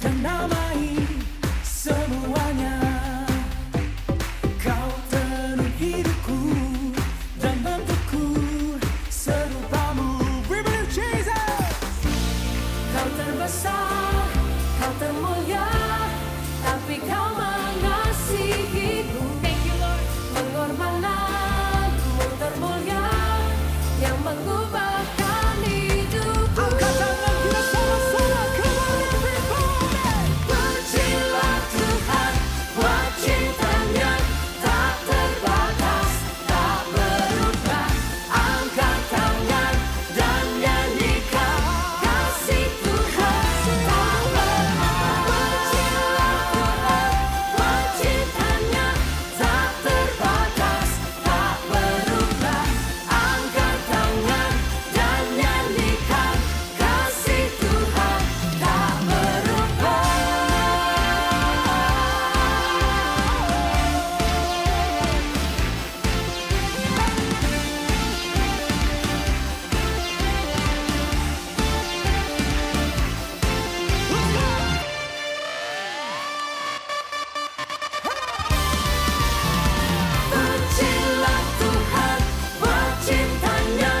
dan namai semuanya. Kau tenun hidupku dan bentukku serupamu. We believe Jesus. Kau terbesar, kau termulia, tapi kau mengasihiku. Thank you, Lord. Pengorbananmu termulia yang mengubahkan hidupku. Angkat tangan kita sama-sama, come on everybody. Pujilah Tuhan, buat cintanya tak terbatas, tak berubah. Angkat tangan dan nyanyikan kasih Tuhan tak berubah. Pujilah Tuhan, buat cintanya tak terbatas, tak berubah. Angkat tangan dan nyanyikan kasih Tuhan tak berubah. Pujilah Tuhan, buat cintanya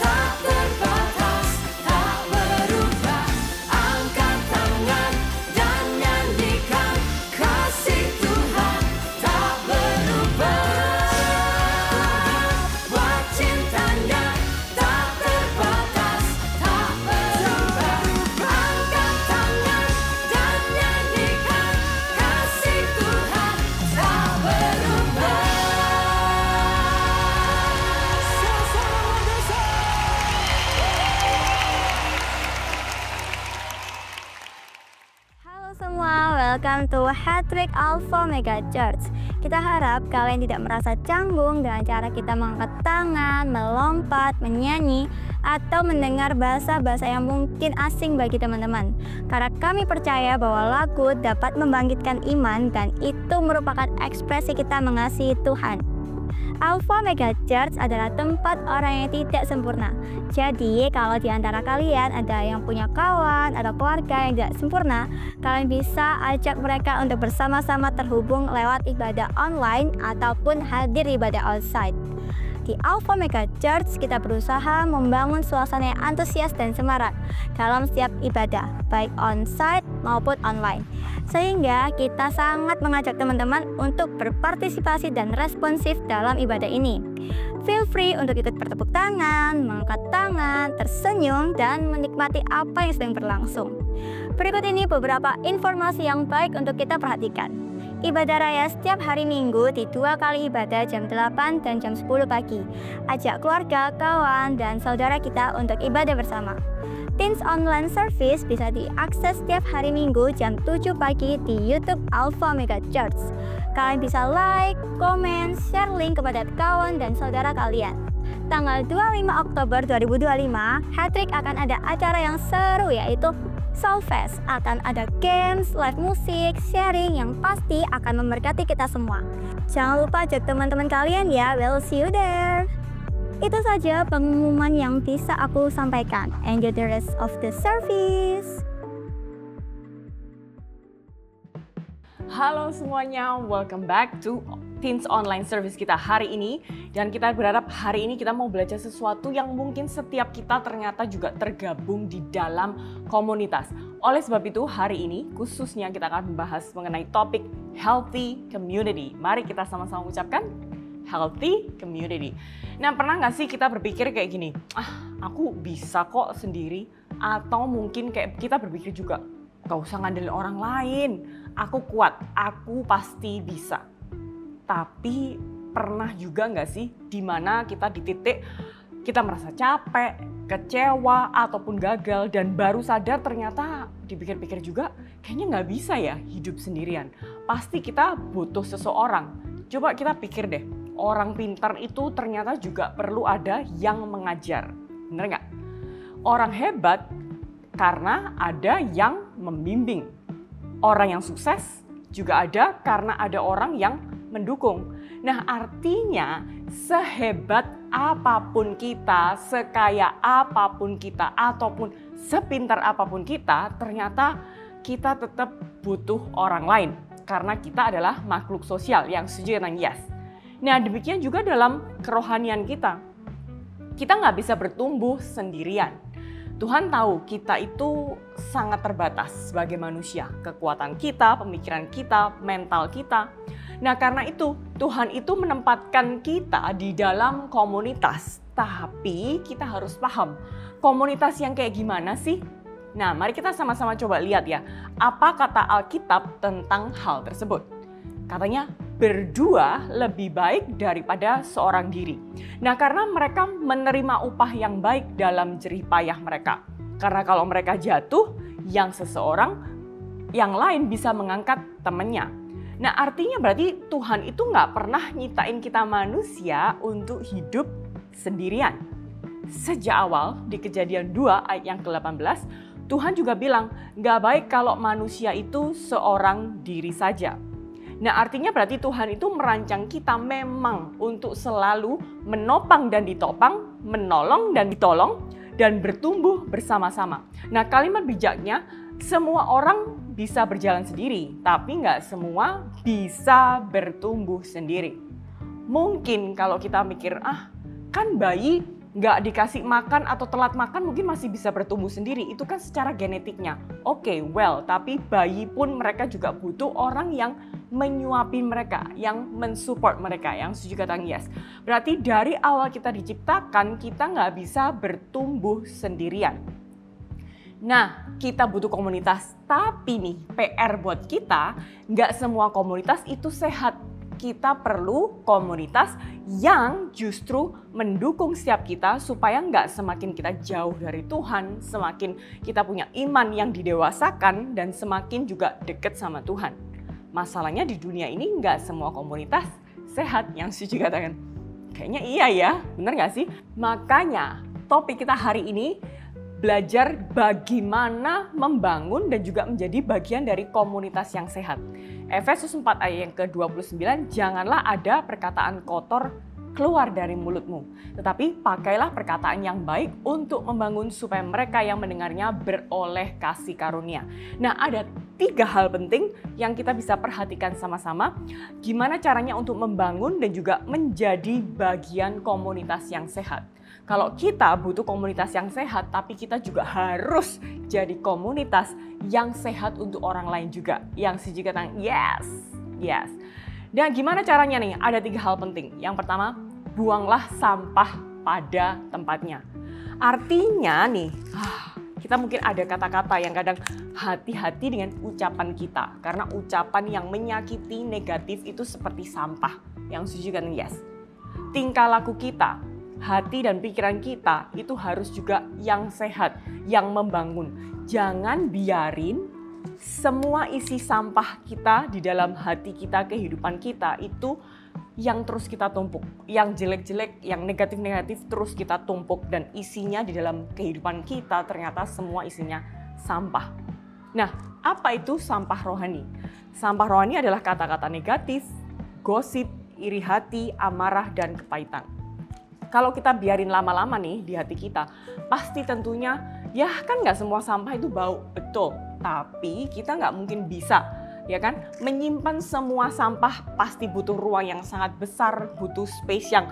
tak terbatas, tak berubah. Angkat tangan dan nyanyikan kasih Tuhan tak berubah. Buat cintanya tak terbatas, tak berubah. Angkat tangan dan nyanyikan kasih Tuhan tak berubah. Halo semua, welcome to Hattrick Alpha Mega Church. Kita harap kalian tidak merasa canggung dengan cara kita mengangkat tangan, melompat, menyanyi, atau mendengar bahasa-bahasa yang mungkin asing bagi teman-teman. Karena kami percaya bahwa lagu dapat membangkitkan iman dan itu merupakan ekspresi kita mengasihi Tuhan. Alpha Mega Church adalah tempat orang yang tidak sempurna. Jadi kalau di antara kalian ada yang punya kawan atau keluarga yang tidak sempurna, kalian bisa ajak mereka untuk bersama-sama terhubung lewat ibadah online ataupun hadir ibadah onsite. Di Alpha Mega Church kita berusaha membangun suasana yang antusias dan semarak dalam setiap ibadah, baik onsite maupun online. Sehingga kita sangat mengajak teman-teman untuk berpartisipasi dan responsif dalam ibadah ini. Feel free untuk ikut bertepuk tangan, mengangkat tangan, tersenyum, dan menikmati apa yang sedang berlangsung. Berikut ini beberapa informasi yang baik untuk kita perhatikan. Ibadah raya setiap hari Minggu di 2 kali ibadah jam 8 dan jam 10 pagi. Ajak keluarga, kawan, dan saudara kita untuk ibadah bersama. Teens Online Service bisa diakses setiap hari Minggu jam 7 pagi di YouTube Alpha Mega Church. Kalian bisa like, komen, share link kepada kawan dan saudara kalian. Tanggal 25 Oktober 2025, Hattrick akan ada acara yang seru yaitu Soulfest. Akan ada games, live musik, sharing yang pasti akan memberkati kita semua. Jangan lupa ajak teman-teman kalian ya, we'll see you there. Itu saja pengumuman yang bisa aku sampaikan. Enjoy the rest of the service. Halo semuanya, welcome back to Teens Online Service kita hari ini. Dan kita berharap hari ini kita mau belajar sesuatu yang mungkin setiap kita ternyata juga tergabung di dalam komunitas. Oleh sebab itu hari ini khususnya kita akan membahas mengenai topik Healthy Community. Mari kita sama-sama ucapkan Healthy Community. Nah, pernah nggak sih kita berpikir kayak gini, aku bisa kok sendiri, atau mungkin kayak kita berpikir juga, gak usah ngandelin orang lain, aku kuat, aku pasti bisa. Tapi pernah juga nggak sih dimana kita di titik kita merasa capek, kecewa, ataupun gagal, dan baru sadar ternyata dipikir-pikir juga kayaknya nggak bisa ya hidup sendirian. Pasti kita butuh seseorang. Coba kita pikir deh, orang pintar itu ternyata juga perlu ada yang mengajar. Bener nggak? Orang hebat karena ada yang membimbing. Orang yang sukses juga ada karena ada orang yang mendukung. Nah, artinya sehebat apapun kita, sekaya apapun kita, ataupun sepintar apapun kita, ternyata kita tetap butuh orang lain. Karena kita adalah makhluk sosial. Yang setuju katakan yes. Nah, demikian juga dalam kerohanian kita. Kita nggak bisa bertumbuh sendirian. Tuhan tahu kita itu sangat terbatas sebagai manusia. Kekuatan kita, pemikiran kita, mental kita. Nah, karena itu Tuhan itu menempatkan kita di dalam komunitas. Tapi kita harus paham, komunitas yang kayak gimana sih? Nah, mari kita sama-sama coba lihat ya, apa kata Alkitab tentang hal tersebut. Katanya, berdua lebih baik daripada seorang diri. Nah, karena mereka menerima upah yang baik dalam jerih payah mereka. Karena kalau mereka jatuh, yang lain bisa mengangkat temannya. Nah, artinya berarti Tuhan itu nggak pernah nyiptain kita manusia untuk hidup sendirian. Sejak awal di Kejadian 2 ayat yang ke-18, Tuhan juga bilang nggak baik kalau manusia itu seorang diri saja. Nah, artinya berarti Tuhan itu merancang kita memang untuk selalu menopang dan ditopang, menolong dan ditolong, dan bertumbuh bersama-sama. Nah, kalimat bijaknya, semua orang bisa berjalan sendiri, tapi nggak semua bisa bertumbuh sendiri. Mungkin kalau kita mikir, kan bayi nggak dikasih makan atau telat makan mungkin masih bisa bertumbuh sendiri. Itu kan secara genetiknya. Oke, tapi bayi pun mereka juga butuh orang yang menyuapin mereka, yang mensupport mereka, yang setuju katakan yes. Berarti dari awal kita diciptakan, kita nggak bisa bertumbuh sendirian. Nah, kita butuh komunitas. Tapi nih, PR buat kita, nggak semua komunitas itu sehat. Kita perlu komunitas yang justru mendukung setiap kita supaya nggak semakin kita jauh dari Tuhan, semakin kita punya iman yang didewasakan, dan semakin juga dekat sama Tuhan. Masalahnya di dunia ini nggak semua komunitas sehat. Yang setuju katakan, kayaknya iya ya, bener nggak sih? Makanya topik kita hari ini belajar bagaimana membangun dan juga menjadi bagian dari komunitas yang sehat. Efesus 4 ayat yang ke-29, janganlah ada perkataan kotor keluar dari mulutmu, tetapi pakailah perkataan yang baik untuk membangun supaya mereka yang mendengarnya beroleh kasih karunia. Nah, ada 3 hal penting yang kita bisa perhatikan sama-sama, gimana caranya untuk membangun dan juga menjadi bagian komunitas yang sehat. Kalau kita butuh komunitas yang sehat, tapi kita juga harus jadi komunitas yang sehat untuk orang lain juga. Yang setuju katakan yes, yes. Dan gimana caranya nih? Ada 3 hal penting. Yang pertama, buanglah sampah pada tempatnya. Artinya nih, kita mungkin ada kata-kata yang kadang hati-hati dengan ucapan kita. Karena ucapan yang menyakiti, negatif itu seperti sampah. Yang setuju katakan yes. Tingkah laku kita, hati dan pikiran kita itu harus juga yang sehat, yang membangun. Jangan biarin semua isi sampah kita di dalam hati kita, kehidupan kita itu yang terus kita tumpuk. Yang jelek-jelek, yang negatif-negatif terus kita tumpuk dan isinya di dalam kehidupan kita ternyata semua isinya sampah. Nah, apa itu sampah rohani? Sampah rohani adalah kata-kata negatif, gosip, iri hati, amarah, dan kepahitan. Kalau kita biarin lama-lama nih di hati kita, pasti tentunya ya kan nggak semua sampah itu bau, betul. Tapi kita nggak mungkin bisa, ya kan, menyimpan semua sampah. Pasti butuh ruang yang sangat besar, butuh space yang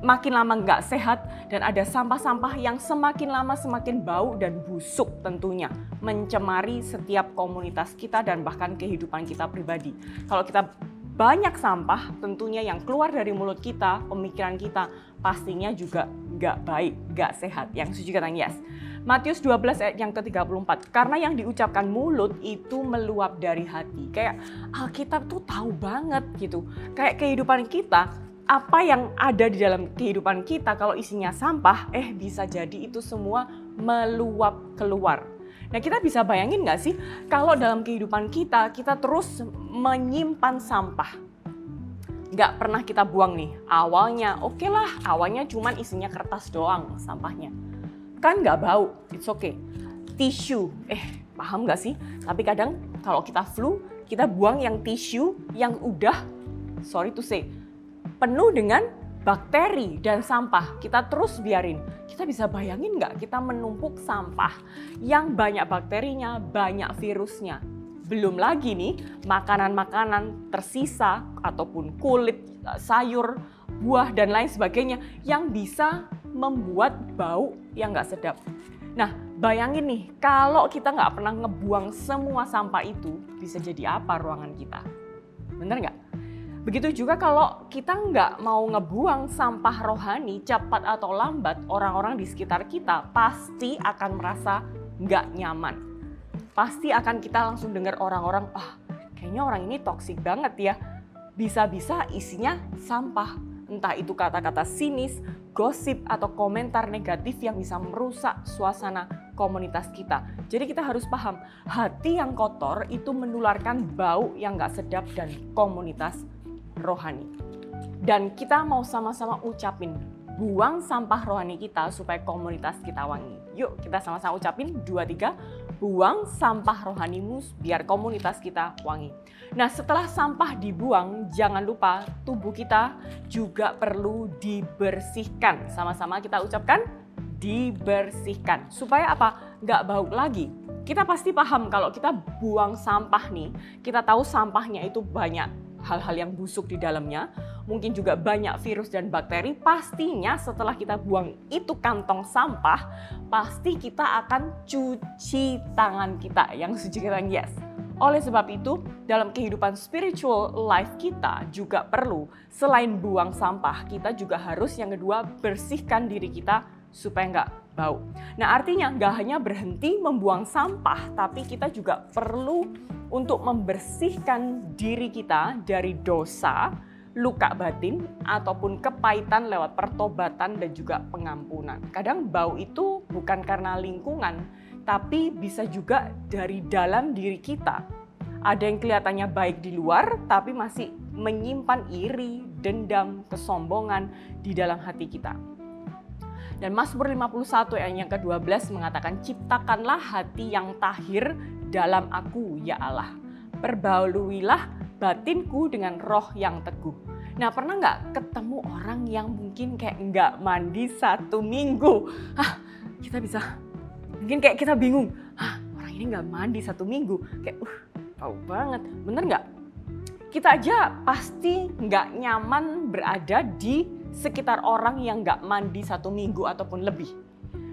makin lama nggak sehat, dan ada sampah-sampah yang semakin lama semakin bau dan busuk tentunya, mencemari setiap komunitas kita dan bahkan kehidupan kita pribadi. Kalau kita banyak sampah, tentunya yang keluar dari mulut kita, pemikiran kita, pastinya juga nggak baik, nggak sehat. Yang setuju katakan yes. Matius 12 ayat yang ke-34, karena yang diucapkan mulut itu meluap dari hati. Kayak Alkitab tuh tahu banget gitu. Kayak kehidupan kita, apa yang ada di dalam kehidupan kita kalau isinya sampah, bisa jadi itu semua meluap keluar. Nah, kita bisa bayangin nggak sih kalau dalam kehidupan kita, kita terus menyimpan sampah. Nggak pernah kita buang nih. Awalnya, oke lah, awalnya cuman isinya kertas doang sampahnya. Kan nggak bau, it's okay. Tisu, paham nggak sih? Tapi kadang kalau kita flu, kita buang yang tisu yang udah, sorry to say, penuh dengan bakteri dan sampah kita terus biarin, kita bisa bayangin nggak kita menumpuk sampah yang banyak bakterinya, banyak virusnya. Belum lagi nih makanan-makanan tersisa ataupun kulit, sayur, buah dan lain sebagainya yang bisa membuat bau yang nggak sedap. Nah, bayangin nih kalau kita nggak pernah ngebuang semua sampah itu, bisa jadi apa ruangan kita? Bener nggak? Begitu juga kalau kita nggak mau ngebuang sampah rohani, cepat atau lambat orang-orang di sekitar kita pasti akan merasa nggak nyaman. Pasti akan kita langsung dengar orang-orang, kayaknya orang ini toksik banget ya. Bisa-bisa isinya sampah. Entah itu kata-kata sinis, gosip, atau komentar negatif yang bisa merusak suasana komunitas kita. Jadi kita harus paham, hati yang kotor itu menularkan bau yang gak sedap dan komunitas rohani. Dan kita mau sama-sama ucapin, buang sampah rohani kita supaya komunitas kita wangi. Yuk kita sama-sama ucapin 2, 3, buang sampah rohanimu biar komunitas kita wangi. Nah, setelah sampah dibuang, jangan lupa tubuh kita juga perlu dibersihkan. Sama-sama kita ucapkan dibersihkan. Supaya apa? Nggak bau lagi. Kita pasti paham kalau kita buang sampah nih, kita tahu sampahnya itu banyak hal-hal yang busuk di dalamnya. Mungkin juga banyak virus dan bakteri. Pastinya setelah kita buang itu kantong sampah, pasti kita akan cuci tangan kita. Yang suci kita yes. Oleh sebab itu, dalam kehidupan spiritual life kita juga perlu, selain buang sampah, kita juga harus yang kedua bersihkan diri kita supaya nggak bau. Nah, artinya nggak hanya berhenti membuang sampah, tapi kita juga perlu untuk membersihkan diri kita dari dosa, luka batin, ataupun kepahitan lewat pertobatan dan juga pengampunan. Kadang bau itu bukan karena lingkungan, tapi bisa juga dari dalam diri kita. Ada yang kelihatannya baik di luar, tapi masih menyimpan iri, dendam, kesombongan di dalam hati kita. Dan Mazmur 51 ayat yang ke-12 mengatakan, ciptakanlah hati yang tahir dalam aku, ya Allah. Perbaharuilah batinku dengan roh yang teguh. Nah, pernah nggak ketemu orang yang mungkin kayak nggak mandi 1 minggu? Kita bisa, mungkin kayak kita bingung, orang ini nggak mandi 1 minggu, kayak bau banget, bener nggak? Kita aja pasti nggak nyaman berada di sekitar orang yang nggak mandi 1 minggu ataupun lebih.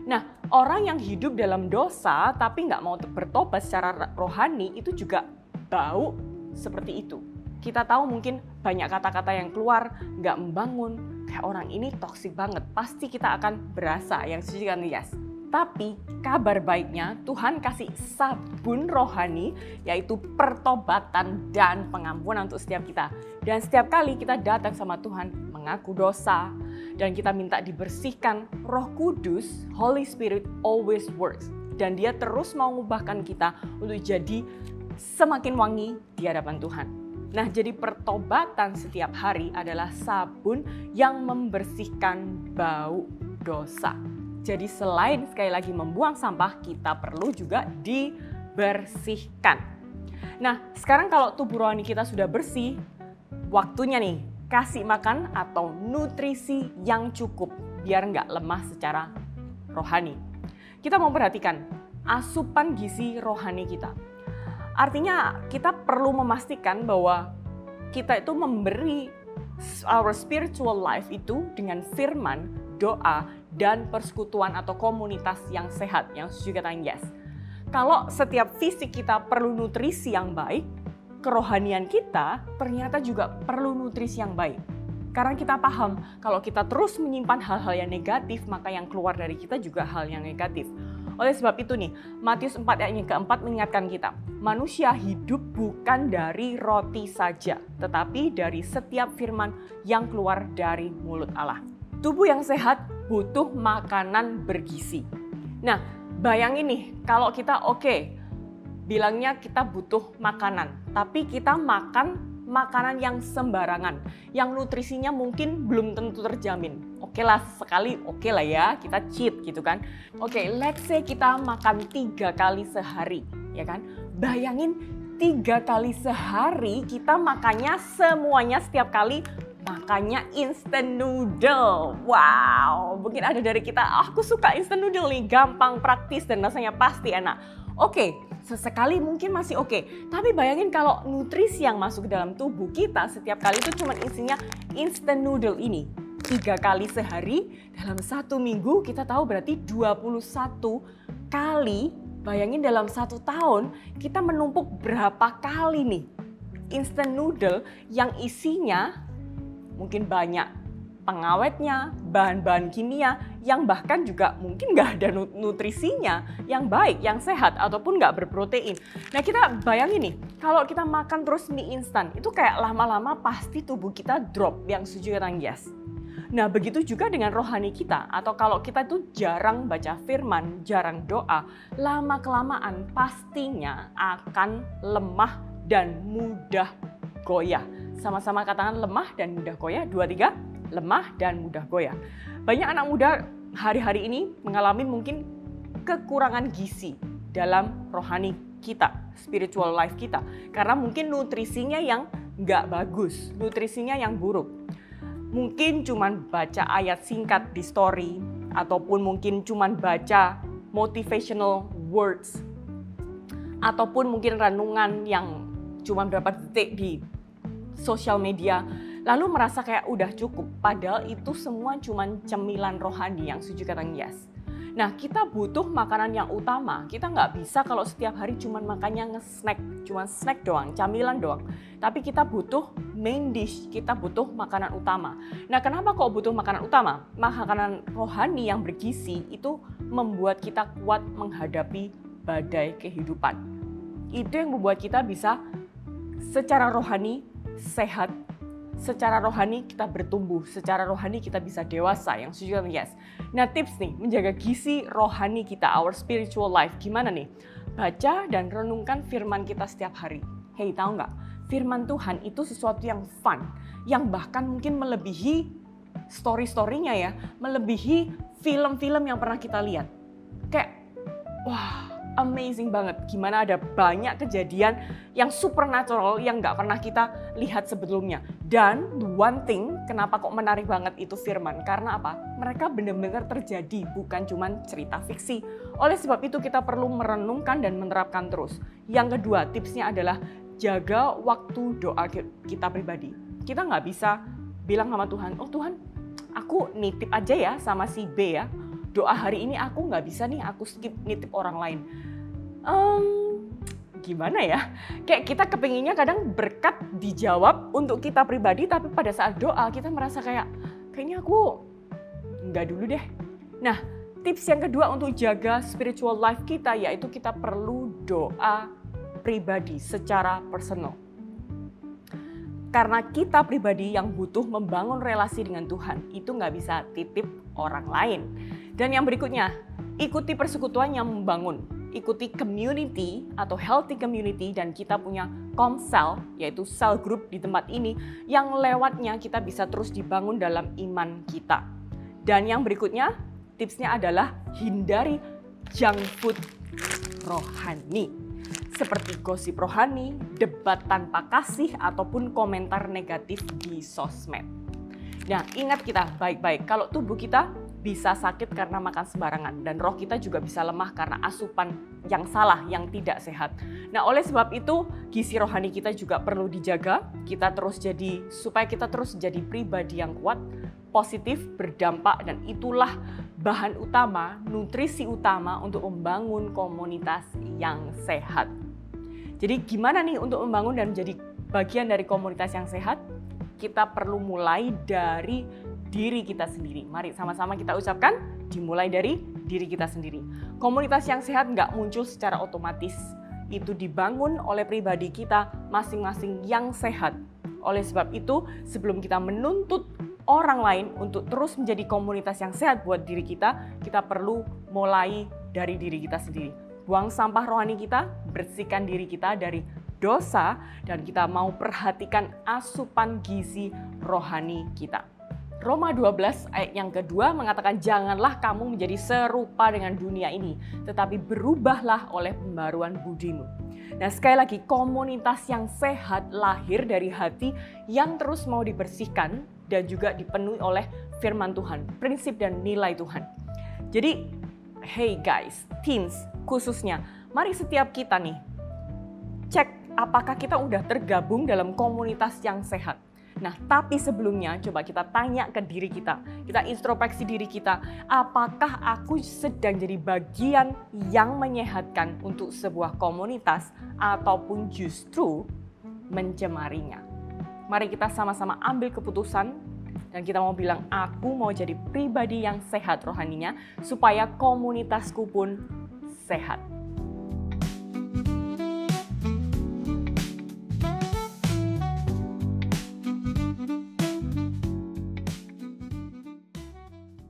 Nah, orang yang hidup dalam dosa tapi nggak mau bertobat secara rohani itu juga bau seperti itu. Kita tahu mungkin banyak kata-kata yang keluar nggak membangun, kayak orang ini toksik banget, pasti kita akan berasa yang suci kan yes. Tapi kabar baiknya Tuhan kasih sabun rohani yaitu pertobatan dan pengampunan untuk setiap kita. Dan setiap kali kita datang sama Tuhan mengaku dosa dan kita minta dibersihkan, Roh Kudus, Holy Spirit always works. Dan dia terus mau mengubahkan kita untuk jadi semakin wangi di hadapan Tuhan. Nah, jadi pertobatan setiap hari adalah sabun yang membersihkan bau dosa. Jadi selain sekali lagi membuang sampah, kita perlu juga dibersihkan. Nah, sekarang kalau tubuh rohani kita sudah bersih, waktunya nih kasih makan atau nutrisi yang cukup biar nggak lemah secara rohani. Kita mau perhatikan asupan gizi rohani kita. Artinya kita perlu memastikan bahwa kita itu memberi our spiritual life itu dengan firman, doa, dan persekutuan atau komunitas yang sehat, yang juga yes. Kalau setiap fisik kita perlu nutrisi yang baik, kerohanian kita ternyata juga perlu nutrisi yang baik. Karena kita paham, kalau kita terus menyimpan hal-hal yang negatif, maka yang keluar dari kita juga hal yang negatif. Oleh sebab itu nih, Matius 4 ayat yang keempat mengingatkan kita, manusia hidup bukan dari roti saja, tetapi dari setiap firman yang keluar dari mulut Allah. Tubuh yang sehat butuh makanan bergizi. Nah, bayangin nih, kalau kita bilangnya kita butuh makanan, tapi kita makan makanan yang sembarangan, yang nutrisinya mungkin belum tentu terjamin. Oke lah, sekali oke lah ya, kita cheat gitu kan. Let's say kita makan 3 kali sehari, ya kan? Bayangin 3 kali sehari kita makannya semuanya setiap kali Makanya instant noodle. Wow, mungkin ada dari kita, aku suka instant noodle nih, gampang, praktis, dan rasanya pasti enak. Oke, sesekali mungkin masih oke. Tapi bayangin kalau nutrisi yang masuk ke dalam tubuh kita setiap kali itu cuma isinya instant noodle ini. 3 kali sehari, dalam 1 minggu kita tahu berarti 21 kali. Bayangin dalam 1 tahun kita menumpuk berapa kali nih instant noodle yang isinya mungkin banyak pengawetnya, bahan-bahan kimia yang bahkan juga mungkin nggak ada nutrisinya yang baik, yang sehat ataupun nggak berprotein. Nah kita bayangin nih, kalau kita makan terus mie instan itu kayak lama-lama pasti tubuh kita drop, yang setuju kata yes. Nah begitu juga dengan rohani kita, atau kalau kita tuh jarang baca firman, jarang doa, lama-kelamaan pastinya akan lemah dan mudah goyah. Sama-sama katakan lemah dan mudah goyah, 2, 3, lemah dan mudah goyah. Banyak anak muda hari-hari ini mengalami mungkin kekurangan gizi dalam rohani kita, spiritual life kita. Karena mungkin nutrisinya yang nggak bagus, nutrisinya yang buruk. Mungkin cuman baca ayat singkat di story, ataupun mungkin cuman baca motivational words, ataupun mungkin renungan yang cuma berapa detik di sosial media, lalu merasa kayak udah cukup. Padahal itu semua cuma cemilan rohani, yang setuju kata yes. Nah kita butuh makanan yang utama. Kita nggak bisa kalau setiap hari cuma makannya nge-snack, cuma snack doang, camilan doang. Tapi kita butuh main dish, kita butuh makanan utama. Nah kenapa kok butuh makanan utama? Makanan rohani yang bergizi itu membuat kita kuat menghadapi badai kehidupan. Itu yang membuat kita bisa secara rohani sehat, secara rohani kita bertumbuh, secara rohani kita bisa dewasa, yang setuju kan yes. Nah tips nih menjaga gizi rohani kita, our spiritual life, gimana nih? Baca dan renungkan firman kita setiap hari. Hey, tahu nggak? Firman Tuhan itu sesuatu yang fun, yang bahkan mungkin melebihi story-storynya ya, melebihi film-film yang pernah kita lihat. Kayak, wah, amazing banget gimana ada banyak kejadian yang supernatural yang nggak pernah kita lihat sebelumnya. Dan the one thing kenapa kok menarik banget itu firman, karena apa? Mereka benar-benar terjadi, bukan cuma cerita fiksi. Oleh sebab itu kita perlu merenungkan dan menerapkan terus. Yang kedua tipsnya adalah jaga waktu doa kita pribadi. Kita nggak bisa bilang sama Tuhan, oh Tuhan aku nitip aja ya sama si B ya. Doa hari ini aku nggak bisa nih, aku skip nitip orang lain. Gimana ya? Kayak kita kepinginnya kadang berkat dijawab untuk kita pribadi, tapi pada saat doa kita merasa kayaknya aku nggak dulu deh. Nah, tips yang kedua untuk jaga spiritual life kita yaitu kita perlu doa pribadi secara personal. Karena kita pribadi yang butuh membangun relasi dengan Tuhan, itu nggak bisa titip orang lain. Dan yang berikutnya, ikuti persekutuan yang membangun. Ikuti community atau healthy community, dan kita punya komsel, yaitu cell group di tempat ini, yang lewatnya kita bisa terus dibangun dalam iman kita. Dan yang berikutnya, tipsnya adalah hindari junk food rohani. Seperti gosip rohani, debat tanpa kasih, ataupun komentar negatif di sosmed. Nah, ingat kita baik-baik, kalau tubuh kita bisa sakit karena makan sembarangan, dan roh kita juga bisa lemah karena asupan yang salah, yang tidak sehat. Nah, oleh sebab itu, gizi rohani kita juga perlu dijaga, supaya kita terus jadi pribadi yang kuat, positif, berdampak, dan itulah bahan utama, nutrisi utama untuk membangun komunitas yang sehat. Jadi gimana nih untuk membangun dan menjadi bagian dari komunitas yang sehat? Kita perlu mulai dari diri kita sendiri. Mari sama-sama kita ucapkan, dimulai dari diri kita sendiri. Komunitas yang sehat nggak muncul secara otomatis. Itu dibangun oleh pribadi kita masing-masing yang sehat. Oleh sebab itu, sebelum kita menuntut orang lain untuk terus menjadi komunitas yang sehat buat diri kita perlu mulai dari diri kita sendiri. Buang sampah rohani kita, bersihkan diri kita dari dosa, dan kita mau perhatikan asupan gizi rohani kita. Roma 12 ayat yang kedua mengatakan, janganlah kamu menjadi serupa dengan dunia ini, tetapi berubahlah oleh pembaruan budimu. Nah, sekali lagi, komunitas yang sehat lahir dari hati yang terus mau dibersihkan dan juga dipenuhi oleh firman Tuhan, prinsip dan nilai Tuhan. Jadi, hey guys, teens khususnya, mari setiap kita nih cek apakah kita udah tergabung dalam komunitas yang sehat. Nah, tapi sebelumnya coba kita tanya ke diri kita introspeksi diri kita, apakah aku sedang jadi bagian yang menyehatkan untuk sebuah komunitas ataupun justru mencemarinya. Mari kita sama-sama ambil keputusan dan kita mau bilang, aku mau jadi pribadi yang sehat rohaninya supaya komunitasku pun sehat.